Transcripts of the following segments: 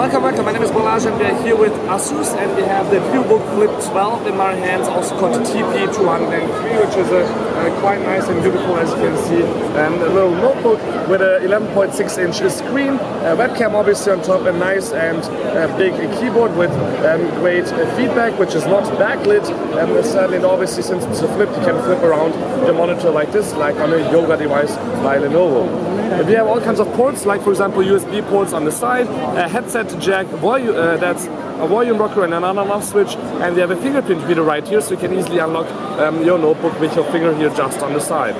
Welcome, my name is Balaj and we are here with Asus and we have the Vivo Book Flip 12 in my hands, also called the TP203, which is quite nice and beautiful, as you can see. A little notebook with a 11.6-inch screen, a webcam obviously on top, a nice and big keyboard with great feedback, which is not backlit. Certainly, and obviously, since it's a flip, you can flip around the monitor like this, like on a yoga device by Lenovo. We have all kinds of ports, like for example USB ports on the side, a headset jack, that's a volume rocker and an on-off switch, and we have a fingerprint reader right here, so you can easily unlock your notebook with your finger here just on the side.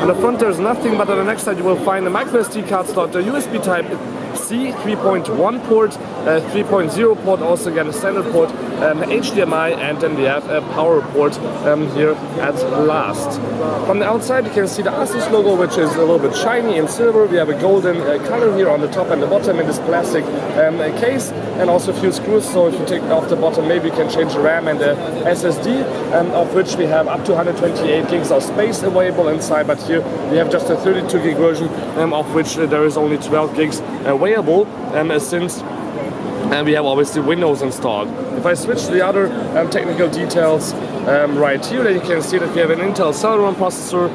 On the front there's nothing, but on the next side you will find a micro SD card slot, a USB type C 3.1 port, 3.0 port, also again a standard port, HDMI, and then we have a power port here at last. From the outside you can see the Asus logo, which is a little bit shiny in silver. We have a golden color here on the top and the bottom in this plastic case, and also a few screws, so if you take off the bottom maybe you can change the RAM and the SSD, of which we have up to 128 gigs of space available inside, but here we have just a 32 gig version, of which there is only 12 gigs available, since we have obviously Windows installed. If I switch to the other technical details right here, then you can see that we have an Intel Celeron processor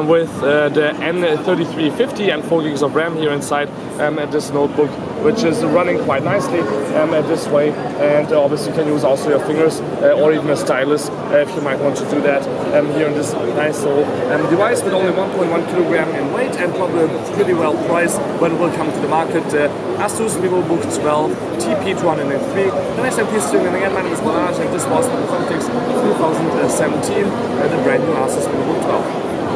with the N3350 and 4 gigs of RAM here inside this notebook, which is running quite nicely this way, and obviously you can use also your fingers or even a stylus if you might want to do that here in this nice little device with only 1.1 kilogram in weight, and probably pretty well priced when it will come to the market. Asus Vivo Book 12 TP203. The next time, please tune in again. My name is Balaj and this was the Context 2017, the brand new Asus Vivo Book 12.